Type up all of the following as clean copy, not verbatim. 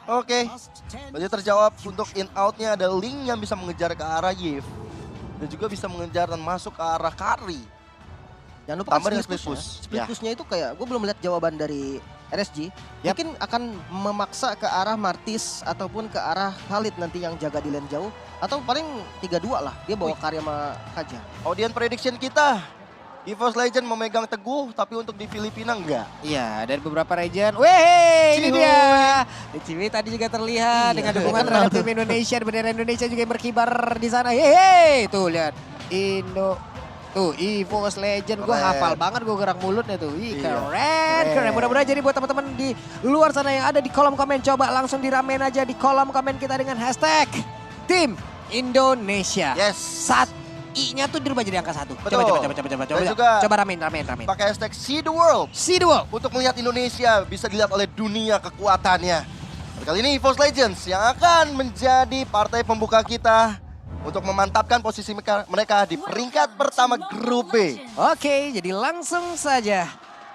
Oke, berarti terjawab untuk in outnya ada Link yang bisa mengejar ke arah Yves. Dan juga bisa mengejar dan masuk ke arah Kari. Jangan lupa Tambah dengan split split push. push. Split Ya. pushnya itu kayak gue belum lihat jawaban dari RSG. Mungkin akan memaksa ke arah Martis ataupun ke arah Khalid nanti yang jaga di lane jauh. Atau paling 3-2 lah, dia bawa Karya sama Kaja. Audience prediction kita. EVOS Legend memegang teguh, tapi untuk di Filipina enggak. Iya, dari beberapa region. Weh, ini Cihuy. dia. Di Ciwi tadi juga terlihat Iya, dengan dukungan kenal terhadap tuh. tim Indonesia. Bendera Indonesia juga yang berkibar di sana. Hehe, tuh lihat. Indo. Tuh, EVOS Legend. Gue Keren. hafal banget gue gerak mulutnya tuh. Ih, Iya. keren, keren. Mudah-mudahan jadi buat teman-teman di luar sana yang ada di kolom komen. Coba langsung diramein aja di kolom komen kita dengan hashtag Tim Indonesia. Yes. Saat I-nya tuh dirubah jadi angka 1. Betul. Dan juga- Coba ramein. Pakai hashtag See the World. See the world. Untuk melihat Indonesia bisa dilihat oleh dunia kekuatannya. Kali ini EVOS Legends yang akan menjadi partai pembuka kita untuk memantapkan posisi mereka di peringkat pertama grup B. Oke, jadi langsung saja.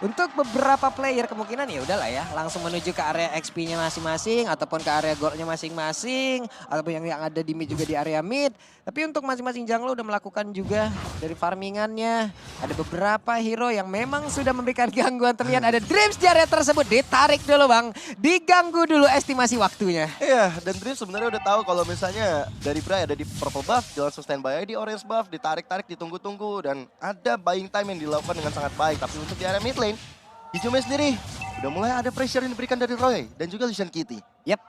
Untuk beberapa player kemungkinan ya udahlah ya, langsung menuju ke area XP-nya masing-masing ataupun ke area gold-nya masing-masing ataupun yang ada di mid juga di area mid. Tapi untuk masing-masing jungler udah melakukan juga dari farmingannya. Ada beberapa hero yang memang sudah memberikan gangguan. Terlihat ada Dreams di area tersebut, ditarik dulu Bang. Diganggu dulu estimasi waktunya. Iya, dan Dream sebenarnya udah tahu kalau misalnya dari Bray ada di purple buff, dia langsung standby di orange buff, ditarik-tarik, ditunggu-tunggu, dan ada buying time yang dilakukan dengan sangat baik. Tapi untuk di area mid lane, Hijaume sendiri udah mulai ada pressure yang diberikan dari Roy dan juga Lucian Kitty. Yap,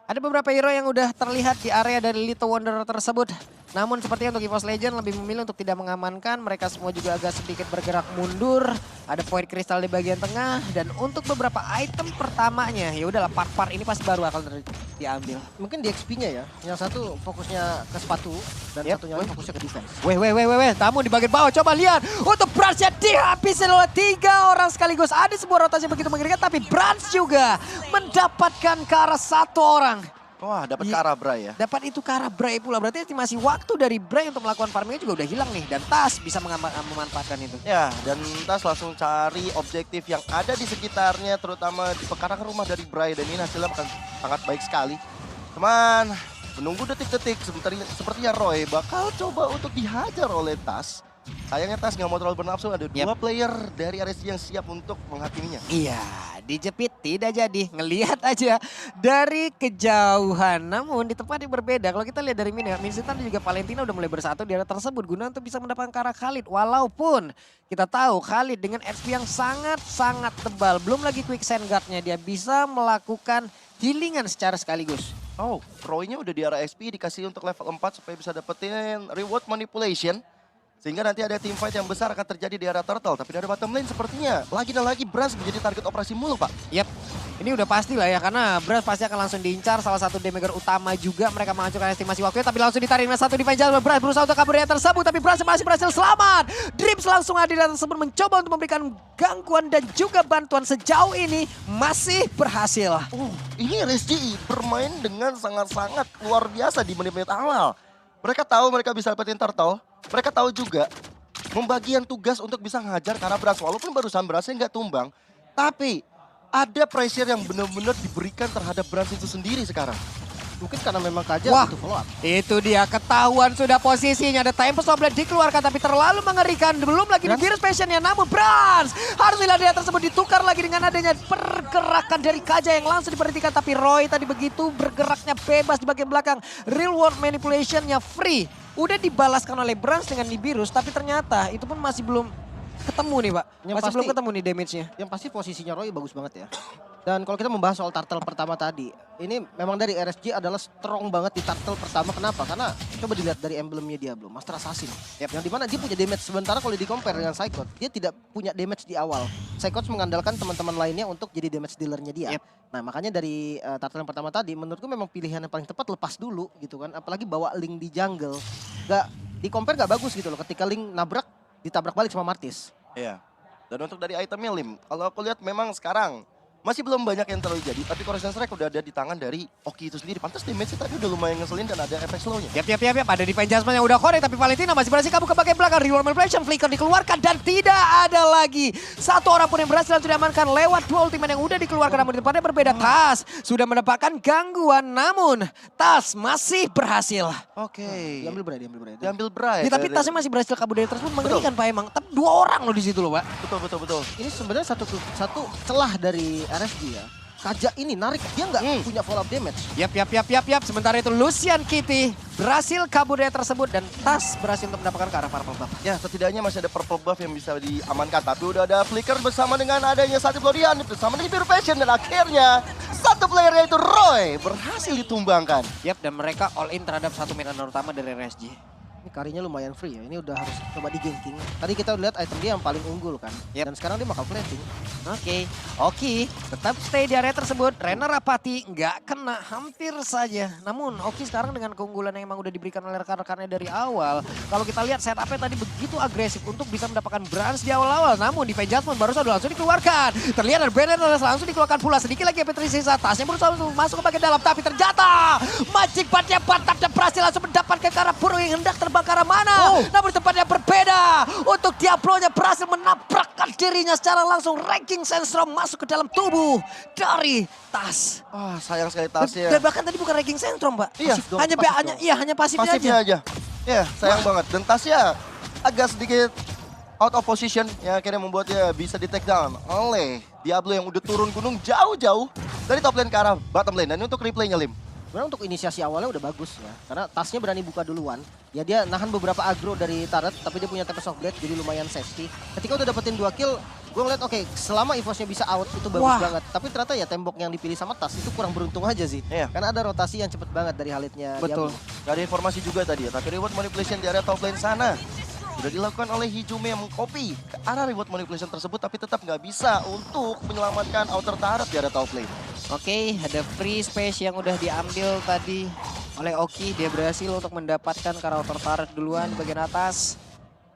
ada beberapa hero yang udah terlihat di area dari Little Wanderer tersebut. Namun sepertinya untuk EVOS Legend lebih memilih untuk tidak mengamankan. Mereka semua juga agak sedikit bergerak mundur. Ada Void Crystal di bagian tengah. Dan untuk beberapa item pertamanya, ya udahlah part-part ini pasti baru akan diambil. Mungkin di XP-nya ya. Yang satu fokusnya ke sepatu dan Yep. satunya lagi fokusnya ke defense. Weh, tamu di bagian bawah. Coba lihat. Untuk Brans-nya dihabisin oleh 3 orang sekaligus. Ada sebuah rotasi yang begitu mengerikan. Tapi Brans juga mendapatkan ke arah 1 orang. Wah, dapat Iya. ke arah Bray ya. Dapat itu ke arah Bray pula. Berarti estimasi waktu dari Bray untuk melakukan farmingnya juga udah hilang nih. Dan Tas bisa memanfaatkan itu. Ya, dan Tas langsung cari objektif yang ada di sekitarnya, terutama di pekarangan rumah dari Bray. Dan ini hasilnya akan sangat baik sekali. Cuman, menunggu detik-detik, sepertinya Roy bakal coba untuk dihajar oleh Tas. Sayangnya Tas nggak mau terlalu bernafsu, ada 2 player dari RSG yang siap untuk menghakiminya. Iya, dijepit tidak jadi. Ngelihat aja dari kejauhan. Namun di tempat yang berbeda. Kalau kita lihat dari Minsitan dan juga Valentina udah mulai bersatu di area tersebut. Guna untuk bisa mendapatkan ke arah Khalid. Walaupun kita tahu Khalid dengan HP yang sangat-sangat tebal. Belum lagi quick send guard-nya. Dia bisa melakukan healingan secara sekaligus. Oh, Roy-nya udah di arah XP, dikasih untuk level 4 supaya bisa dapetin reward manipulation. Sehingga nanti ada team fight yang besar akan terjadi di area turtle. Tapi dari bottom lane sepertinya lagi dan lagi Brans menjadi target operasi mulu, Pak. Yap, ini udah pasti lah ya karena Brans pasti akan langsung diincar. Salah satu damager utama juga mereka menghancurkan estimasi waktunya. Tapi langsung ditarik dengan 1 defense jalur. Brans berusaha untuk kabur dari tersebut. Tapi Brans masih berhasil selamat. Dreams langsung hadir dan tersebut mencoba untuk memberikan gangguan dan juga bantuan. Sejauh ini masih berhasil. Ini RSG bermain dengan sangat-sangat luar biasa di menit-menit awal. Mereka tahu mereka bisa dapetin turtle. Mereka tahu juga membagian tugas untuk bisa ngajar karena Brans. Walaupun barusan Bransnya nggak tumbang. Tapi ada pressure yang benar-benar diberikan terhadap Brans itu sendiri sekarang. Mungkin karena memang Kaja Wah. butuh follow up. Itu dia ketahuan sudah posisinya. Ada Tempest Blade dikeluarkan tapi terlalu mengerikan. Belum lagi di virus passionnya namun Brans harus lihat dia tersebut ditukar lagi dengan adanya pergerakan dari Kaja yang langsung diperhentikan. Tapi Roy tadi begitu bergeraknya bebas di bagian belakang. Real world manipulationnya free. Udah dibalaskan oleh Brans dengan Nibiru's tapi ternyata itu pun masih belum ketemu nih Pak. Yang Masih pasti- belum ketemu nih damage-nya. Yang pasti posisinya Roy bagus banget ya. Dan kalau kita membahas soal turtle pertama tadi, ini memang dari RSG adalah strong banget di turtle pertama. Kenapa? Karena coba dilihat dari emblemnya dia belum, Master Assassin. Yang dimana dia punya damage, sementara kalau di compare dengan Psychot, dia tidak punya damage di awal. Psychot mengandalkan teman-teman lainnya untuk jadi damage dealernya dia. Yep. Nah makanya dari turtle yang pertama tadi, menurutku memang pilihan yang paling tepat lepas dulu gitu kan. Apalagi bawa Link di jungle. Di compare gak bagus gitu loh ketika Link nabrak, ditabrak balik sama Martis. Iya. Dan untuk dari itemnya Lim, kalau aku lihat memang sekarang masih belum banyak yang terlalu jadi, tapi Corrosion Strike udah ada di tangan dari Oki itu sendiri. Pantas damage-nya tadi udah lumayan ngeselin dan ada efek slow-nya. Yap. Ada di Adjustment yang udah korek, tapi Valentina masih berhasil kabur ke bagian belakang. Reward Manipulation, Flicker dikeluarkan dan tidak ada lagi satu orang pun yang berhasil langsung diamankan lewat dua ultimate yang udah dikeluarkan. Namun di tempatnya berbeda, Tas sudah mendapatkan gangguan, namun Tas masih berhasil. Oke. Diambil Bray. Diambil Bray. Ya, tapi Tasnya masih berhasil kabur dari tersebut, mengerikan Pak emang. Tapi dua orang loh di situ loh, Pak. Betul. Ini sebenarnya satu celah dari RSG ya. Kaja ini narik, dia nggak punya follow up damage. Yap. Sementara itu Lucian Kitty berhasil kabur dari tersebut dan Tas berhasil untuk mendapatkan ke arah purple buff. Ya, setidaknya masih ada purple buff yang bisa diamankan. Tapi udah ada Flicker bersama dengan adanya satu Florian, bersama dengan Pure Passion. Dan akhirnya satu player yaitu Roy berhasil ditumbangkan. Yap, dan mereka all in terhadap satu mid laner utama dari RSG. Ini karinya lumayan free ya, ini udah harus coba di ganking. Tadi kita lihat item dia yang paling unggul kan. Yep. Dan sekarang dia bakal plating. Oki tetap stay di area tersut. Renner Rapati nggak kena hampir saja. Namun Oki sekarang dengan keunggulan yang emang udah diberikan oleh rekan-rekannya dari awal. Kalau kita lihat setupnya tadi begitu agresif untuk bisa mendapatkan branch di awal-awal. Namun di Adjustment baru saja langsung dikeluarkan. Terlihat ada banner langsung dikeluarkan pula. Sedikit lagi MP3 sisa. Tasnya berusaha untuk masuk ke bagian dalam. Tapi ternyata Magic Batnya Pantak dan berhasil langsung mendapatkan ke arah burung yang hendak terbang ke arah mana. Namun di tempat yang berbeda. Untuk Diablo-nya berhasil menabrakkan dirinya secara langsung. Ranking Sandstorm masuk ke dalam tubuh dari Tas. Wah, sayang sekali Tasnya. Dan bahkan tadi bukan Ranking Sandstorm, Pak. Iya, Pasif dong, hanya pasif hanya dong. iya hanya pasifnya Pasifnya aja. aja. Ya, sayang banget. Dan Tasya agak sedikit out of position yang akhirnya membuatnya bisa di take down oleh Diablo yang udah turun gunung jauh-jauh dari top lane ke arah bottom lane. Dan untuk replaynya Lim. Sebenarnya untuk inisiasi awalnya udah bagus ya. Karena Tasnya berani buka duluan. Ya dia nahan beberapa aggro dari turret, tapi dia punya Tempest of Blade jadi lumayan safety. Ketika udah dapetin 2 kill, gue ngeliat oke, selama EVOS-nya bisa out itu bagus banget. Tapi ternyata ya tembok yang dipilih sama Tas itu kurang beruntung aja sih. Iya. Karena ada rotasi yang cepet banget dari Halidnya. Betul. Gak ada informasi juga tadi ya, tapi reward manipulation di area top lane sana sudah dilakukan oleh Hijume yang mengcopy ke arah reward manipulation tersebut, tapi tetap nggak bisa untuk menyelamatkan outer turret di area top lane. Oke, ada free space yang udah diambil tadi oleh Oki. Dia berhasil untuk mendapatkan karakter turret duluan di bagian atas.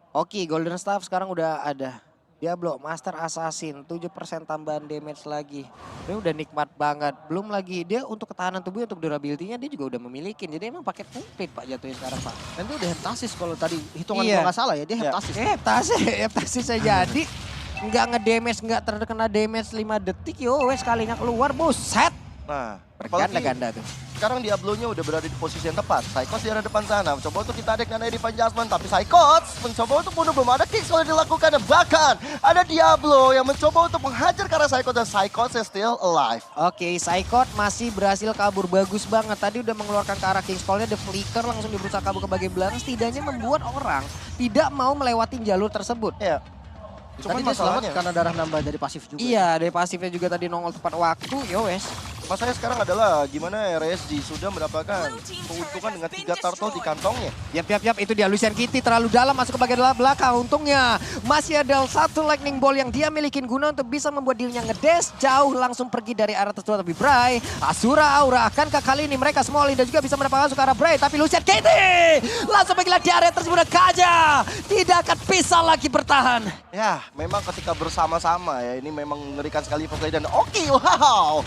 Oki, Golden Staff sekarang udah ada. Diablo, Master Assassin, 7% tambahan damage lagi. Ini udah nikmat banget. Belum lagi dia untuk ketahanan tubuh, untuk durability-nya dia juga udah memiliki. Jadi emang paket komplit Pak jatuhnya sekarang Pak. Dan dia udah heptasis kalau tadi hitungan Iya. gue nggak salah ya, dia heptasis. Heptasis saya jadi. Nggak nge-damage, nggak terkena damage 5 detik. Yo, wes sekalinya keluar, buset. Nah, Berganda-ganda tuh. sekarang Diablo-nya udah berada di posisi yang tepat. Psychos di arah depan sana, mencoba untuk kita adek dan di Adjustment, tapi Psychos mencoba untuk bunuh, belum ada kick yang dilakukan. Dan bahkan ada Diablo yang mencoba untuk menghajar ke arah Psychos, dan Psychos is still alive. Oke, Psychot masih berhasil kabur. Bagus banget. Tadi udah mengeluarkan ke arah King's Call-nya. The Flicker langsung berusaha kabur ke bagian belakang. Setidaknya membuat orang tidak mau melewati jalur tersebut. Ya. Tadi dia selamat karena darah nambah dari pasif juga. Iya, dari pasifnya juga tadi nongol tepat waktu. Yo wes. Masalahnya sekarang adalah gimana RSG sudah mendapatkan keuntungan dengan 3 turtle di kantongnya. Yap. Itu dia Lucian Kitty terlalu dalam masuk ke bagian belakang. Untungnya masih ada satu lightning ball yang dia milikin guna untuk bisa membuat dirinya ngedash jauh langsung pergi dari arah tersebut. Tapi Bray, Asura Aura, akankah kali ini mereka semua dan juga bisa mendapatkan masuk ke arah Bray. Tapi Lucian Kitty langsung pergilah di area tersebut. Kaja tidak akan bisa lagi bertahan. Ya, memang ketika bersama-sama ya, ini memang mengerikan sekali EVOS Legend. Oke, wow.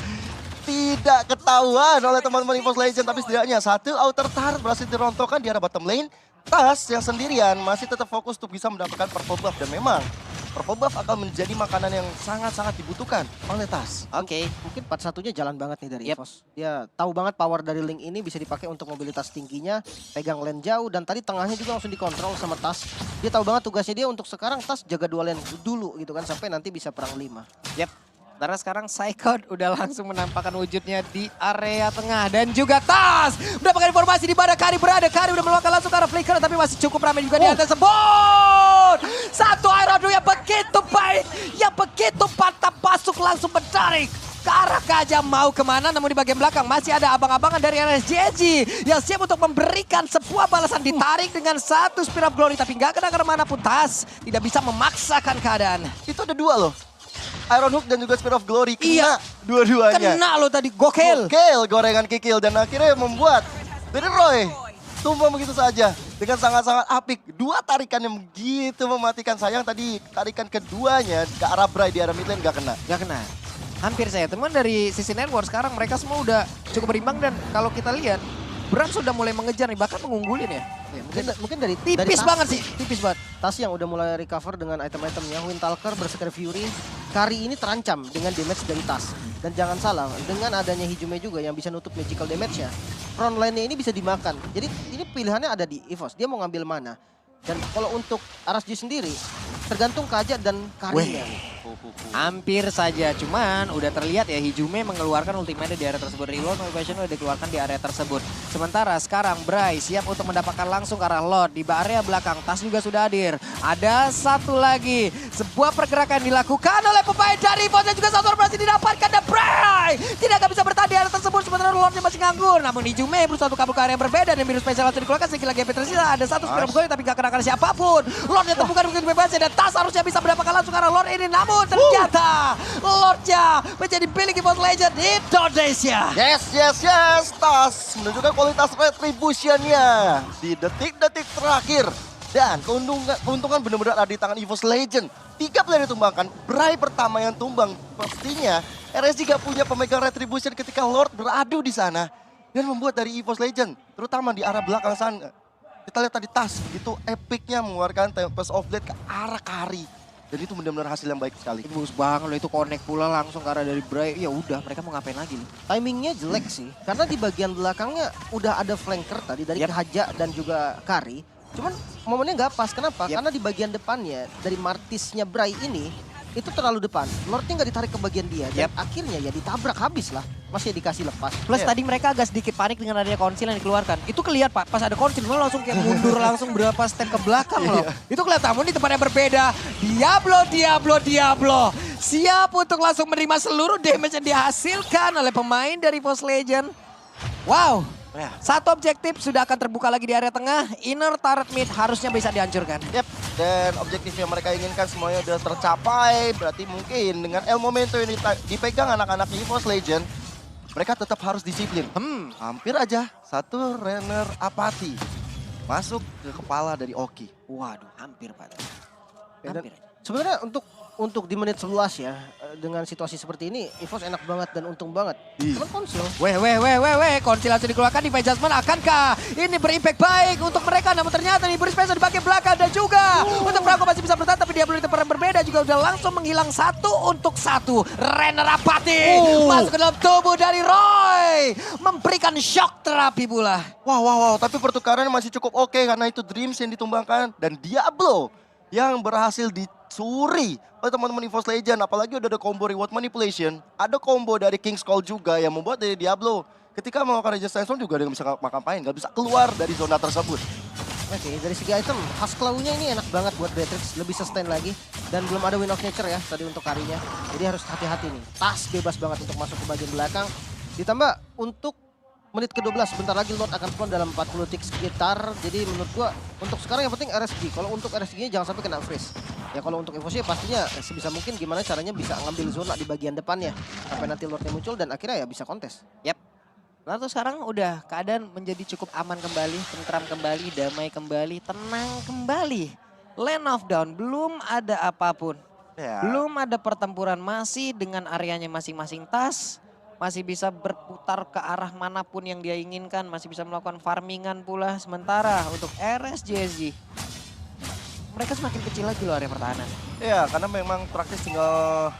Tidak ketahuan oleh teman-teman EVOS Legend, tapi setidaknya satu outer turret berhasil dirontokkan di arah bottom lane. Tas yang sendirian masih tetap fokus untuk bisa mendapatkan purple buff, dan memang purple buff akan menjadi makanan yang sangat-sangat dibutuhkan oleh Tas. Oke. Mungkin 4-1-nya jalan banget nih dari Yep. EVOS. Dia tahu banget power dari Link ini bisa dipakai untuk mobilitas tingginya, pegang lane jauh, dan tadi tengahnya juga langsung dikontrol sama Tas. Dia tahu banget tugasnya dia untuk sekarang Tas jaga 2 lane dulu gitu kan, sampai nanti bisa perang 5. Yap. Karena sekarang Psychot udah langsung menampakkan wujudnya di area tengah. Dan juga Tas mendapatkan informasi di mana Kari berada. Kari udah melakukan langsung ke arah Flicker, tapi masih cukup ramai juga di atas tersebut. Satu Iron yang begitu baik, yang begitu mantap masuk langsung menarik ke arah Kaja. Mau kemana, namun di bagian belakang masih ada abang-abangan dari RSGG yang siap untuk memberikan sebuah balasan. Ditarik dengan satu Spear of Glory, tapi nggak kena kemana pun. Tas tidak bisa memaksakan keadaan. Itu ada 2 loh. Iron Hook dan juga Spear of Glory kena Iya. dua-duanya. Kena lo tadi, gokil. Gokil, gorengan kikil, dan akhirnya membuat dari Roy tumbang begitu saja dengan sangat-sangat apik. 2 tarikan yang begitu mematikan. Sayang tadi tarikan keduanya ke arah Bray di arah mid lane gak kena. Gak kena. Hampir saya. Teman dari sisi network sekarang mereka semua udah cukup berimbang dan kalau kita lihat Brand sudah mulai mengejar nih, bahkan mengunggulin ya. Mungkin dari Tipis tas, banget sih, tipis banget. Tas yang udah mulai recover dengan item-itemnya, Windtalker, Berserker Fury, Kari ini terancam dengan damage dari tas. Dan jangan salah, dengan adanya Hijume juga yang bisa nutup magical damage-nya, front line-nya ini bisa dimakan. Jadi ini pilihannya ada di EVOS, dia mau ngambil mana. Dan kalau untuk RSG sendiri, tergantung Kaja dan Karinya. Hampir saja, cuman udah terlihat ya Hijume mengeluarkan ultimate di area tersebut. Reload motivation udah dikeluarkan di area tersebut. Sementara sekarang Bray siap untuk mendapatkan langsung ke arah Lord. Di area belakang, Tas juga sudah hadir. Ada satu lagi, sebuah pergerakan dilakukan oleh pemain dari EVOS dan juga satu berhasil didapatkan. Dan Bray tidak akan bisa bertahan di area tersebut, sementara Lordnya masih nganggur. Namun Hijume berusaha untuk kabur ke area yang berbeda dan biru spesial langsung dikeluarkan. Sedikit lagi MP tersisa, ada satu spiral gol tapi gak kena siapapun. Lordnya temukan begitu bebasnya dan Tas harusnya bisa mendapatkan langsung ke arah Lord ini. Namun ternyata Lordnya menjadi milik EVOS Legend Indonesia. Yes. Tas menunjukkan kualitas retribution-nya di detik-detik terakhir. Dan keuntungan benar-benar ada di tangan EVOS Legend. 3 player ditumbangkan, Bray pertama yang tumbang. Pastinya RSG gak punya pemegang retribution ketika Lord beradu di sana. Dan membuat dari EVOS Legend, terutama di arah belakang sana. Kita lihat tadi Tas begitu epicnya mengeluarkan Tempest of Blade ke arah Kari. Dan itu benar-benar hasil yang baik sekali. Bagus banget loh, itu connect pula langsung ke arah dari Bray. Ya udah, mereka mau ngapain lagi nih? Timingnya jelek sih, karena di bagian belakangnya udah ada flanker tadi dari Kaja dan juga Kari. Cuman momennya nggak pas, kenapa? Karena di bagian depannya dari Martisnya Bray ini, itu terlalu depan. Lordnya nggak ditarik ke bagian dia, dan akhirnya ya ditabrak habis lah. Masih dikasih lepas. Plus tadi mereka agak sedikit panik dengan adanya konsil yang dikeluarkan. Itu kelihatan Pak, pas ada konsil mereka langsung kayak mundur langsung berapa step ke belakang loh. Itu kelihatan, namun di tempat yang berbeda. Diablo. Siap untuk langsung menerima seluruh damage yang dihasilkan oleh pemain dari EVOS Legend. Wow. Satu objektif sudah akan terbuka lagi di area tengah. Inner turret mid harusnya bisa dihancurkan. Dan objektif yang mereka inginkan semuanya sudah tercapai. Berarti mungkin dengan El Momento yang dipegang anak-anak EVOS Legend, mereka tetap harus disiplin. Hampir aja satu Renner Apathy masuk ke kepala dari Oki. Waduh, hampir Pak. Hampir. Sebenarnya untuk di menit 11 ya, dengan situasi seperti ini, EVOS enak banget dan untung banget. Cuman konsil. Konsil langsung dikeluarkan di Adjustment. Akankah ini berimpact baik untuk mereka? Namun ternyata di Space di bagian belakang dan juga untuk Franco masih bisa bertahan, tapi dia belum di tempat yang berbeda juga udah langsung menghilang 1 untuk 1. Renner Apathy masuk ke dalam tubuh dari Roy, memberikan shock terapi pula. Wow, tapi pertukaran masih cukup oke karena itu Dreams yang ditumbangkan dan Diablo yang berhasil dicuri oleh teman-teman EVOS Legend. Apalagi udah ada combo reward manipulation, ada combo dari King's Call juga yang membuat dari Diablo ketika melakukan resistance storm juga dia nggak bisa ngapain, nggak bisa keluar dari zona tersebut. Oke, dari segi item, khas claw-nya ini enak banget buat Beatrix, lebih sustain lagi. Dan belum ada Wind of Nature ya tadi untuk Karinya. Jadi harus hati-hati nih, Tas bebas banget untuk masuk ke bagian belakang. Ditambah untuk menit ke-12, sebentar lagi Lord akan spawn dalam 40 tick sekitar. Jadi menurut gua untuk sekarang yang penting RSG. Kalau untuk RSG-nya jangan sampai kena freeze. Ya kalau untuk EVOS pastinya sebisa mungkin gimana caranya bisa ngambil zona di bagian depannya. Sampai nanti Lordnya muncul dan akhirnya ya bisa kontes. Lalu sekarang udah keadaan menjadi cukup aman kembali, tentram kembali, damai kembali, tenang kembali. Land of Dawn, belum ada apapun. Belum ada pertempuran, masih dengan areanya masing-masing Tas. Masih bisa berputar ke arah manapun yang dia inginkan. Masih bisa melakukan farmingan pula. Sementara untuk RSGSG, mereka semakin kecil lagi loh area pertahanan. Ya, karena memang praktis tinggal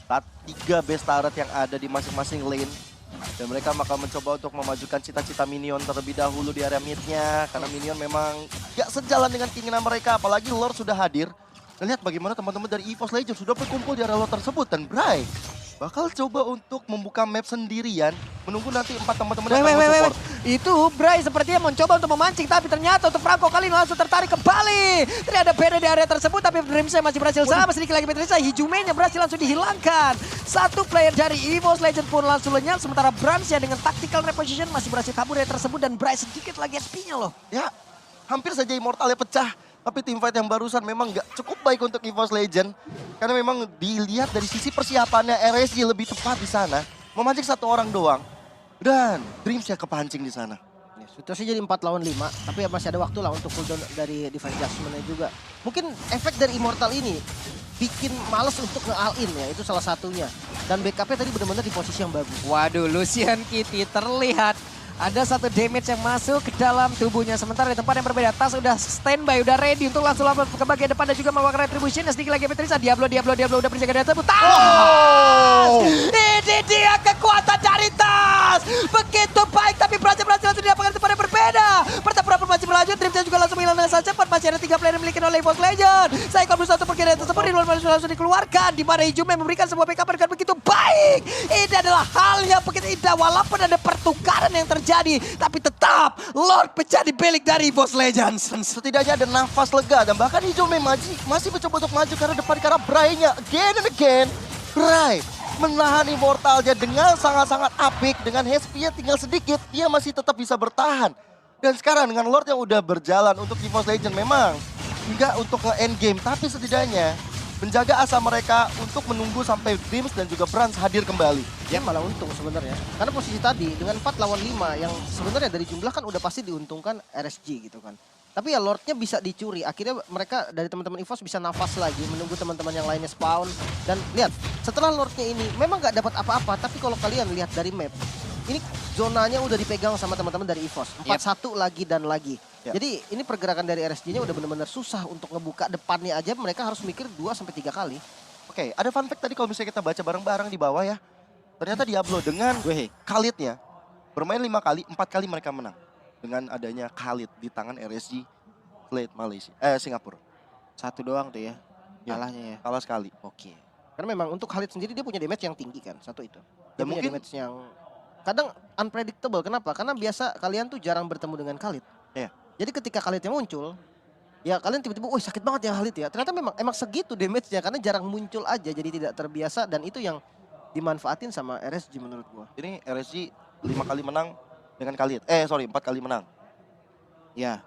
3 base turret yang ada di masing-masing lane. Dan mereka bakal mencoba untuk memajukan cita-cita minion terlebih dahulu di area mid-nya. Karena minion memang gak sejalan dengan keinginan mereka. Apalagi Lord sudah hadir. Dan lihat bagaimana teman-teman dari EVOS Legends sudah berkumpul di area Lord tersebut. Dan Bray bakal coba untuk membuka map sendirian, menunggu nanti 4 teman-teman yang akan support. Itu Bray sepertinya mencoba untuk memancing, tapi ternyata untuk Franco kali ini langsung tertarik kembali. Ternyata beda di area tersebut, tapi Dreamsnya masih berhasil sama. Sedikit lagi Petrisa, Hijume-nya berhasil langsung dihilangkan. Satu player dari EVOS Legend pun langsung lenyap, sementara Brams-nya dengan tactical reposition masih berhasil kabur dari tersebut. Dan Bray sedikit lagi SP-nya loh. Ya, hampir saja Immortalnya pecah. Tapi teamfight yang barusan memang gak cukup baik untuk EVOS Legend. Karena memang dilihat dari sisi persiapannya RSG lebih tepat di sana. Memancing 1 orang doang. Dan Dreams ya kepancing di sana. Situasi jadi 4 lawan 5, tapi masih ada waktu lah untuk cooldown dari Divine Judgment-nya juga. Mungkin efek dari Immortal ini bikin males untuk nge-all in ya, itu salah satunya. Dan backupnya tadi benar-benar di posisi yang bagus. Waduh, Lucian Kitty terlihat ada satu damage yang masuk ke dalam tubuhnya. Sementara di tempat yang berbeda, Tas udah standby, udah ready untuk langsung lompat ke bagian depan dan juga melakukan retribution. Sedikit lagi Petrisa, Diablo udah berjaga dari tersebut. Tas! Ini dia kekuatan dari Tas! Begitu baik, tapi berhasil langsung didapatkan di tempat yang berbeda. Pertempuran pun masih berlanjut, Dreamsnya juga langsung hilang dengan sangat cepat. Masih ada 3 player yang dimiliki oleh EVOS Legend. Saya berusaha untuk pergi dari tersebut, di luar langsung dikeluarkan. Di mana Hijume memberikan sebuah backup dengan begitu baik. Ini adalah hal yang begitu indah, walaupun ada pertukaran yang terjadi, tapi tetap Lord menjadi milik dari EVOS Legends. Setidaknya ada nafas lega dan bahkan Hijume masih mencoba untuk maju karena depan karena Bray-nya again and again. Bray menahan Immortalnya dengan sangat-sangat apik, dengan HP-nya tinggal sedikit, dia masih tetap bisa bertahan. Dan sekarang dengan Lord yang udah berjalan untuk EVOS Legend memang enggak untuk nge-end game, tapi setidaknya menjaga asa mereka untuk menunggu sampai Dreams dan juga Brans hadir kembali. Ya malah untung sebenarnya. Karena posisi tadi dengan 4 lawan 5 yang sebenarnya dari jumlah kan udah pasti diuntungkan RSG gitu kan. Tapi ya Lordnya bisa dicuri. Akhirnya mereka dari teman-teman EVOS bisa nafas lagi menunggu teman-teman yang lainnya spawn. Dan lihat setelah Lordnya ini memang nggak dapat apa-apa. Tapi kalau kalian lihat dari map, ini zonanya udah dipegang sama teman-teman dari EVOS. 4-1 lagi dan lagi. Yep. Jadi ini pergerakan dari RSG-nya udah benar-benar susah untuk ngebuka depannya aja. Mereka harus mikir 2-3 kali. Oke, ada fun fact tadi kalau misalnya kita baca bareng-bareng di bawah ya. Ternyata Diablo dengan Khalidnya bermain 5 kali, 4 kali mereka menang. Dengan adanya Khalid di tangan RSG Slate Singapura. Satu doang tuh ya, Ya, kalahnya ya. kalah sekali. Oke. Karena memang untuk Khalid sendiri dia punya damage yang tinggi kan, satu itu. Dia Dan punya mungkin- damage yang kadang unpredictable. Kenapa? Karena biasa kalian tuh jarang bertemu dengan Khalid. Iya. Jadi ketika Khalidnya muncul, ya kalian tiba-tiba, wih sakit banget ya Khalid ya. Ternyata emang segitu damage-nya karena jarang muncul aja, jadi tidak terbiasa dan itu yang dimanfaatin sama RSG menurut gua. Ini RSG 5 kali menang dengan Khalid. 4 kali menang. Ya,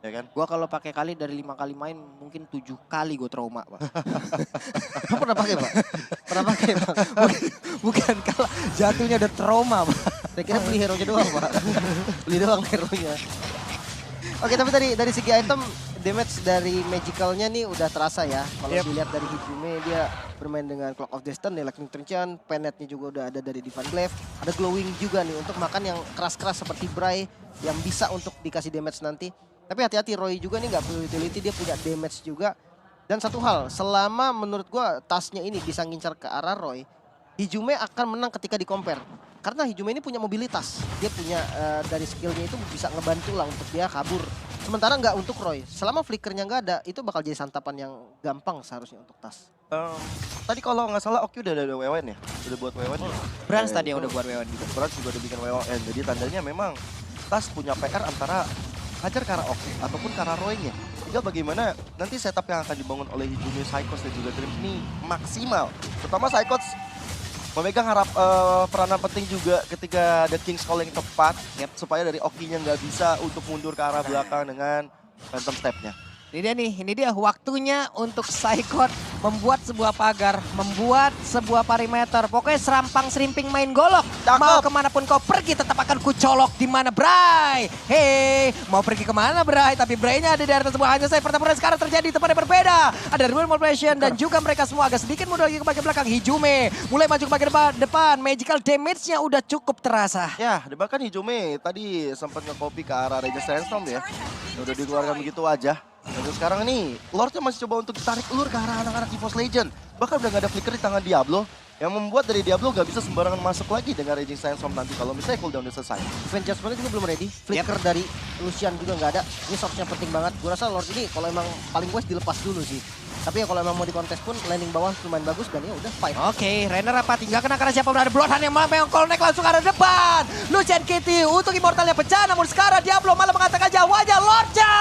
Ya kan? gua kalau pakai Khalid dari 5 kali main mungkin 7 kali gua trauma, Pak. Lu pernah pakai, Pak? Pernah pakai, Pak? Bukan kalah, jatuhnya udah trauma, Pak. Saya kira beli hero-nya doang, Pak. Beli doang hero-nya. Oke, tapi dari segi item, damage dari Magicalnya nih udah terasa ya. Kalau dilihat dari Hijume, dia bermain dengan Clock of Destiny, Lightning Trenchant, Penetnya juga udah ada dari Divine Glaive. Ada Glowing juga nih untuk makan yang keras-keras seperti Bray yang bisa untuk dikasih damage nanti. Tapi hati-hati, Roy juga nih nggak perlu utility, dia punya damage juga. Dan satu hal, selama menurut gua tasnya ini bisa ngincar ke arah Roy, Hijume akan menang ketika di-compare. Karena Hijume ini punya mobilitas. Dia punya dari skillnya itu bisa ngebantu lah untuk dia kabur. Sementara nggak untuk Roy. Selama flickernya nggak ada, itu bakal jadi santapan yang gampang seharusnya untuk Tas. Tadi kalau nggak salah Oki udah ada WWN ya? Udah buat WWN ya? Brans tadi yang udah buat WWN juga. Brans juga udah bikin WWN. Jadi tandanya memang Tas punya PR antara hajar ke arah Oki ataupun ke arah Roy-nya. Tinggal bagaimana nanti setup yang akan dibangun oleh Hijume, Psychos dan juga Dreams ini maksimal. Terutama Psychos memegang peranan penting juga ketika ada King's Call yang tepat. Supaya dari Oki-nya nggak bisa untuk mundur ke arah belakang dengan Phantom Step-nya. Ini dia waktunya untuk Psychot membuat sebuah pagar, membuat sebuah perimeter. Pokoknya serampang serimping main golok. Cakep. Mau kemanapun kau pergi tetap akan kucolok di mana Bray. Hei, mau pergi kemana Bray? Tapi Bray-nya ada di atas sebuah hanya saya. Pertempuran sekarang terjadi di tempat yang berbeda. Ada Real Mobilization dan juga mereka semua agak sedikit mundur lagi ke bagian belakang. Hijume mulai maju ke bagian depan. Magical damage-nya udah cukup terasa. Ya, bahkan Hijume tadi sempat nge-copy ke arah Regis Sandstorm ya. Udah dikeluarkan begitu aja. Dan sekarang nih, Lordnya masih coba untuk ditarik ulur ke arah anak-anak EVOS Legend. Bahkan udah gak ada flicker di tangan Diablo. Yang membuat dari Diablo gak bisa sembarangan masuk lagi dengan Raging Sandstorm nanti kalau misalnya cooldown udah selesai. Event Judgment juga belum ready. Flicker dari Lucian juga nggak ada. Ini source-nya penting banget. Gue rasa Lord ini kalau emang paling wise dilepas dulu sih. Tapi ya kalau emang mau di kontes pun landing bawah lumayan bagus dan ya udah fight. Oke, Renner apa tinggal kena karena siapa berada Bloodhound yang malah connect langsung ke arah depan. Lucian Kitty untuk Immortalnya pecah, namun sekarang Diablo malah mengatakan jawabnya Lordnya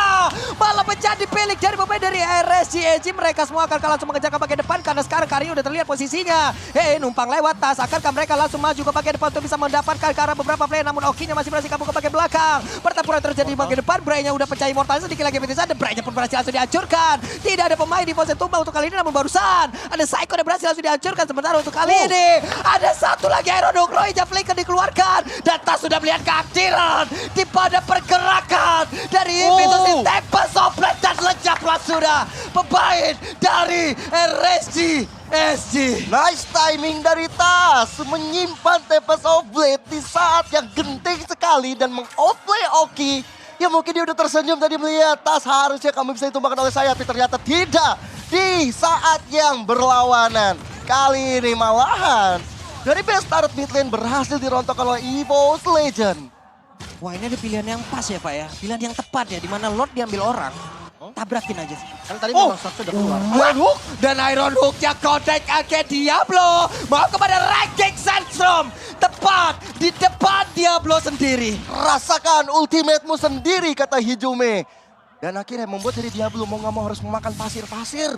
malah pecah dipilih dari pemain dari RSG. Mereka semua akan langsung mengejar ke bagian depan karena sekarang Karyo udah terlihat posisinya. Numpang lewat Tas, akankah mereka langsung maju ke bagian depan untuk bisa mendapatkan ke arah beberapa player, namun Oki-nya masih berhasil kabur ke bagian belakang. Pertempuran terjadi di bagian depan, Bray-nya udah pecah Immortalnya sedikit lagi betis ada, Bray-nya pun berhasil langsung dihancurkan. Tidak ada pemain di pose tumbang untuk kali ini, namun barusan ada Psycho yang berhasil langsung dihancurkan. Sementara untuk kali ini ada satu lagi Iron Dog Roy-nya flicker dikeluarkan dan Tas sudah melihat keaktiran di pada pergerakan dari Invictus Tempest of Blade dan lenyap langsung sudah pemain dari RSG SG. Nice timing dari Tas menyimpan Tempest of Blade di saat yang genting sekali dan meng-outplay Oki. Ya mungkin dia udah tersenyum tadi melihat Tas harusnya kamu bisa ditumbangkan oleh saya, tapi ternyata tidak di saat yang berlawanan. Kali ini malahan dari best start mid lane berhasil dirontokkan oleh EVO's Legend. Wah, ini ada pilihan yang pas ya Pak ya. Pilihan yang tepat ya, dimana Lord diambil orang. Tabrakin aja sih. Kan tadi memang shot sudah keluar. Iron Hook dan Iron Hooknya kontak ke Diablo. Mau kepada Ranking Sandstrom. Tepat di depan Diablo sendiri. Rasakan ultimate-mu sendiri, kata Hijume. Dan akhirnya membuat dari Diablo mau nggak mau harus memakan pasir-pasir.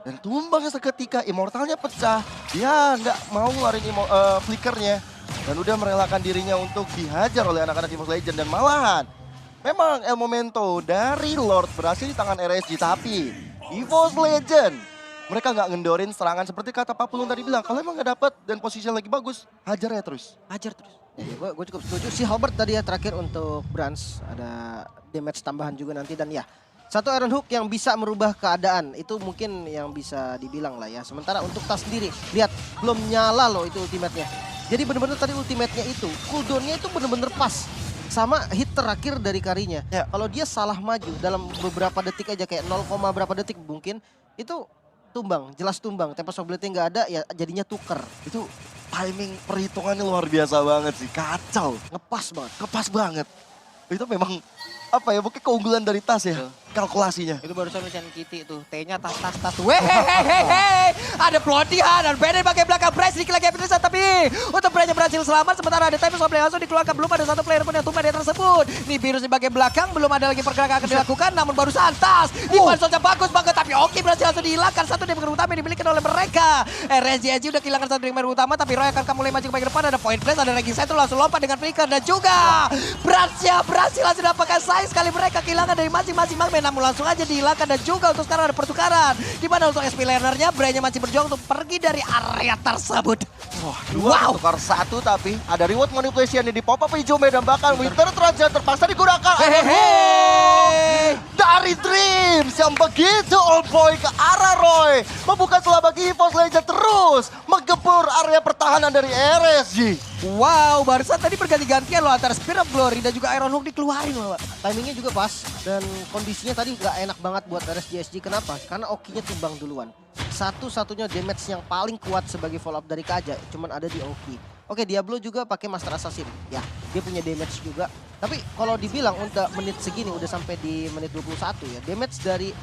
Dan tumbang seketika, immortalnya pecah. Dia nggak mau ngeluarin flickernya. Dan udah merelakan dirinya untuk dihajar oleh anak-anak EVO's Legend. Dan malahan, memang El Momento dari Lord berhasil di tangan RSG. Tapi EVO's Legend, mereka nggak ngendorin serangan seperti kata Pak Pulung tadi bilang. Kalau emang nggak dapet dan posisinya lagi bagus, hajar ya terus. Hajar terus. Ya, gue cukup setuju. Si Halberd tadi ya terakhir untuk Brans. Ada damage tambahan juga nanti. Dan ya, satu Iron Hook yang bisa merubah keadaan. Itu mungkin yang bisa dibilang lah ya. Sementara untuk Tas sendiri, lihat belum nyala loh itu ultimate-nya. Jadi bener-bener tadi ultimate-nya itu, cooldown-nya itu bener-bener pas. Sama hit terakhir dari Karinya. Ya. Kalau dia salah maju dalam beberapa detik aja, kayak 0, berapa detik mungkin, itu tumbang, jelas tumbang. Tempest of Blade-nya nggak ada, ya jadinya tuker. Itu timing perhitungannya luar biasa banget sih. Kacau. Ngepas banget. Kepas banget. Itu memang apa ya, mungkin keunggulan dari Tas ya. Kalkulasinya. Itu barusan Lucian Kitty tuh, T-nya tas. Wehehehehe, ada pelontihan dan Bennett bagian belakang Bryce sedikit lagi Epitrisa, tapi untuk Bryce berhasil selamat. Sementara ada time Sobley langsung dikeluarkan, belum ada satu player pun yang tumbang di tersebut. Nih virus di bagian belakang, belum ada lagi pergerakan akan dilakukan, namun barusan Tas di pansolnya bagus banget, tapi Oki berhasil langsung dihilangkan. Satu damage utama yang dimiliki oleh mereka. RSG udah kehilangan satu damage utama, tapi Roy akan mulai maju ke bagian depan. Ada point place, ada Ranking Sentry langsung lompat dengan flicker, dan juga Bransnya berhasil langsung dapatkan sayang sekali mereka kehilangan dari masing-masing magmen, namun langsung aja dihilangkan. Dan juga untuk sekarang ada pertukaran, di mana untuk SP lanernya Bray-nya masih berjuang untuk pergi dari area tersebut. Wah, dua tukar satu, tapi ada reward manipulation yang di pop up Hijume dan bahkan Winter Trojan terpaksa digunakan. Hehehe. Dari Dreams yang begitu all boy ke arah Roy. Membuka celah bagi EVO's Legend terus menggempur area pertahanan dari RSG. Wow, barusan tadi berganti-gantian loh antara Spirit of Glory dan juga Iron Hook dikeluarin loh. Timingnya juga pas dan kondisinya tadi nggak enak banget buat RSG. Kenapa? Karena Oki-nya tumbang duluan. Satu-satunya damage yang paling kuat sebagai follow up dari Kaja cuman ada di Oki. Oke, Diablo juga pakai Master Assassin. Ya, dia punya damage juga. Tapi kalau dibilang udah menit segini, udah sampai di menit 21 ya, damage dari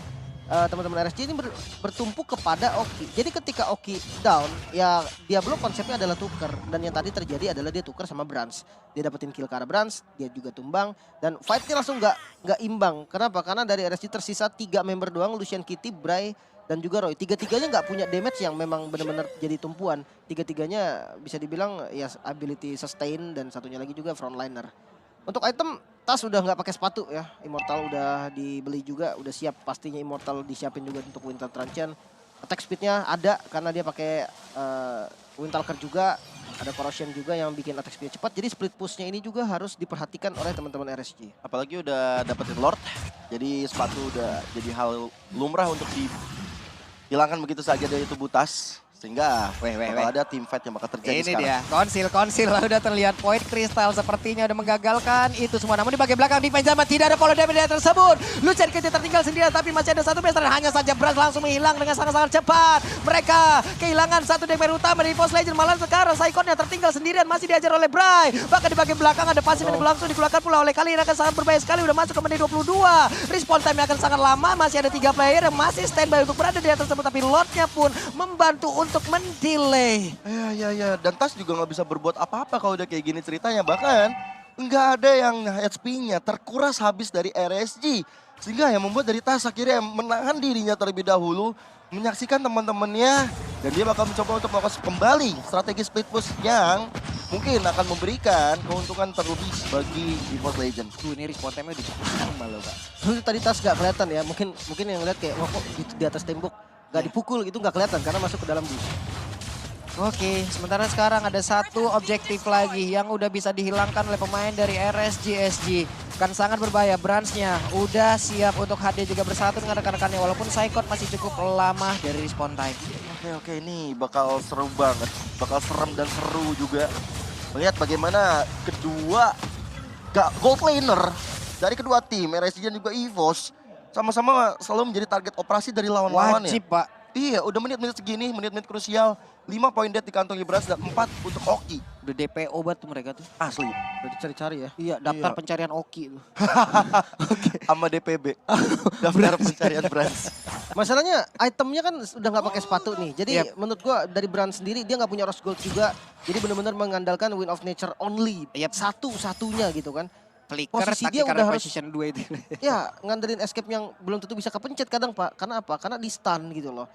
teman-teman RSG ini bertumpu kepada Oki. Jadi ketika Oki down, ya Diablo konsepnya adalah tuker. Dan yang tadi terjadi adalah dia tuker sama Brans. Dia dapetin kill ke arah Brans, dia juga tumbang. Dan fightnya langsung nggak imbang. Kenapa? Karena dari RSG tersisa 3 member doang, Lucian Kitty, Bray, dan juga Roy. Tiga-tiganya nggak punya damage yang memang benar-benar jadi tumpuan. Tiga-tiganya bisa dibilang ya ability sustain dan satunya lagi juga frontliner. Untuk item, Tas udah nggak pakai sepatu ya. Immortal udah dibeli juga, udah siap pastinya Immortal disiapin juga untuk Winter Truncheon. Attack speednya ada karena dia pakai Windtalker juga. Ada Corrosion juga yang bikin attack speed cepat. Jadi split pushnya ini juga harus diperhatikan oleh teman-teman RSG. Apalagi udah dapetin Lord. Jadi sepatu udah jadi hal lumrah untuk dihilangkan begitu saja dari tubuh Tas. Sehingga bakal ada team fight yang bakal terjadi Ini sekarang. dia, konsil lah udah terlihat point kristal sepertinya udah menggagalkan itu semua. Namun di bagian belakang defense zaman tidak ada follow damage tersebut. Lucian Kitty tertinggal sendirian tapi masih ada satu base, hanya saja Brans langsung menghilang dengan sangat-sangat cepat. Mereka kehilangan satu damage utama dari EVO's Legend, malah sekarang Saikon yang tertinggal sendirian masih diajar oleh Bray. Bahkan di bagian belakang ada pasif yang langsung dikeluarkan pula oleh Kali, akan sangat berbahaya sekali, udah masuk ke menit 22. Respawn time akan sangat lama, masih ada 3 player yang masih standby untuk berada di atas tersebut, tapi Lordnya pun membantu untuk mendelay. Ya. Dan Tas juga nggak bisa berbuat apa-apa kalau udah kayak gini ceritanya. Bahkan nggak ada yang HP-nya terkuras habis dari RSG. Sehingga yang membuat dari Tas akhirnya menahan dirinya terlebih dahulu. Menyaksikan teman-temannya. Dan dia bakal mencoba untuk melakukan kembali strategi split push yang mungkin akan memberikan keuntungan terlebih bagi EVO's Legend. Ini respawn time-nya udah cukup lama loh, Pak. Terus tadi Tas nggak kelihatan ya. Mungkin yang lihat kayak wah kok di atas tembok. Gak dipukul gitu, nggak kelihatan karena masuk ke dalam bus. Oke, sementara sekarang ada satu objektif lagi yang udah bisa dihilangkan oleh pemain dari RSG SG. akan sangat berbahaya. Bransnya udah siap untuk HD juga bersatu dengan rekan-rekannya walaupun Psychot masih cukup lama dari respawn time. Oke, ini bakal seru banget. Bakal serem dan seru juga. Melihat bagaimana kedua gold laner dari kedua tim, RSG dan juga EVOS, sama-sama selalu menjadi target operasi dari lawan-lawannya. Wajib, Pak. Iya, udah menit-menit segini, menit-menit krusial. 5 poin dead di kantongnya Brans dan 4 untuk Oki. Udah DPO banget tuh mereka tuh. Asli. Udah dicari-cari ya. Iya, daftar Iya. pencarian Oki tuh. Sama DPB. Daftar pencarian Brans. Masalahnya itemnya kan udah nggak pakai sepatu nih. Jadi Yep. menurut gua dari brand sendiri dia nggak punya rose gold juga. Jadi benar-benar mengandalkan Wind of Nature only. Yep. Satu-satunya gitu kan. Flicker, Posisi dia tactical udah harus- reposition 2 itu. Ya ngandelin escape yang belum tentu bisa kepencet kadang Pak. Karena apa? Karena di stun gitu loh.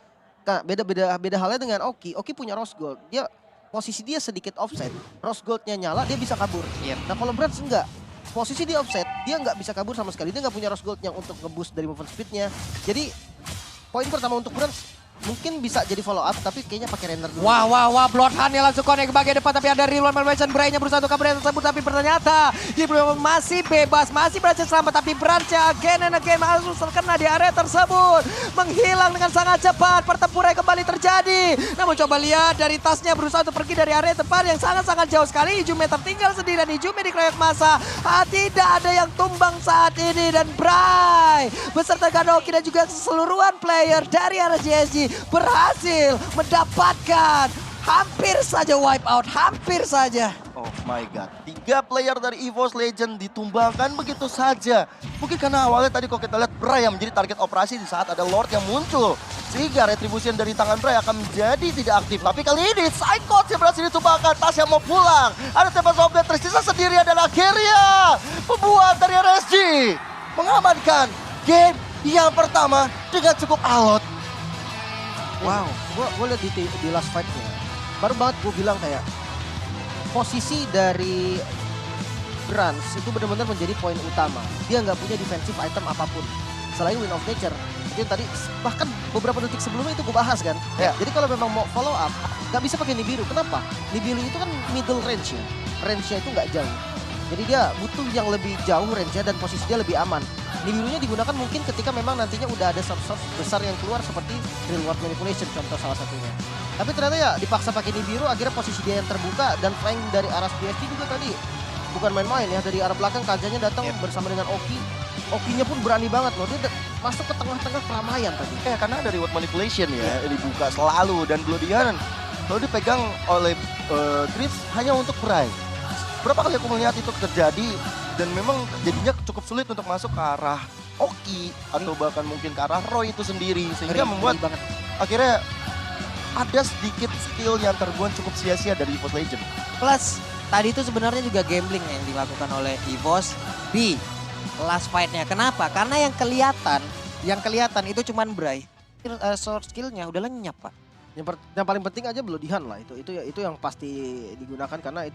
Nah, beda halnya dengan Oki. Oki punya rose gold. Dia posisi dia sedikit offset. Rose goldnya nyala dia bisa kabur. Yep. Nah kalau Brands enggak. Posisi dia offset, dia nggak bisa kabur sama sekali. Dia nggak punya rose gold yang untuk nge-boost dari movement speednya. Jadi poin pertama untuk Brands mungkin bisa jadi follow up, tapi kayaknya pakai render dulu. Wah, Bloodhound-nya langsung connect ke bagian depan, tapi ada reload malfunction. Bray-nya berusaha untuk kabur tersebut, tapi ternyata dia masih bebas, masih berhasil selamat, tapi Branch-nya again and again langsung terkena di area tersebut. Menghilang dengan sangat cepat, pertempuran kembali terjadi. Namun coba lihat dari tasnya berusaha untuk pergi dari area depan yang sangat-sangat jauh sekali. Ijume tertinggal sendirian, Ijume dikeroyok masa. Tidak ada yang tumbang saat ini, dan Bray beserta Gadoki dan juga keseluruhan player dari RSG berhasil mendapatkan hampir saja wipe out, hampir saja. Oh my god, 3 player dari EVOS Legend ditumbangkan begitu saja. Mungkin karena awalnya tadi kalau kita lihat Bray yang menjadi target operasi di saat ada Lord yang muncul. Sehingga retribution dari tangan Bray akan menjadi tidak aktif. Tapi kali ini Psychot yang berhasil ditumbangkan, Tas yang mau pulang. Ada Tempest of Death tersisa sendiri adalah akhirnya pembuat dari RSG mengamankan game yang pertama dengan cukup alot. Wow, gua lihat di last fight-nya. Baru banget gue bilang kayak posisi dari Brands itu benar-benar menjadi poin utama. Dia nggak punya defensive item apapun selain Wind of Nature. Itu tadi bahkan beberapa detik sebelumnya itu gue bahas kan. Ya. Jadi kalau memang mau follow up nggak bisa pakai Nibiru. Kenapa? Nibiru itu kan middle range ya. Range-nya itu nggak jauh. Jadi dia butuh yang lebih jauh range-nya dan posisi dia lebih aman. Nibirunya digunakan mungkin ketika memang nantinya udah ada source besar yang keluar seperti Reward Manipulation contoh salah satunya. Tapi ternyata ya dipaksa pakai Nibiru akhirnya posisi dia yang terbuka dan flank dari arah PSG juga tadi. Bukan main-main ya, dari arah belakang Kajanya datang bersama dengan Oki. Okinya pun berani banget loh, dia masuk ke tengah-tengah keramaian tadi. Karena ada reward manipulation ya, dibuka selalu. Dan Bloodihan selalu dipegang oleh Griff hanya untuk Bray. Berapa kali aku melihat itu terjadi dan memang jadinya cukup sulit untuk masuk ke arah Oki atau bahkan mungkin ke arah Roy itu sendiri. Sehingga membuat banget. akhirnya ada sedikit skill yang terbuang cukup sia-sia dari EVOS Legend. Plus tadi itu sebenarnya juga gambling yang dilakukan oleh EVOS di last fight-nya. Kenapa? Karena yang kelihatan itu cuman Bray. Short skill-nya udah lenyap, Pak. Yang paling penting aja Bloodihan lah itu yang pasti digunakan karena itu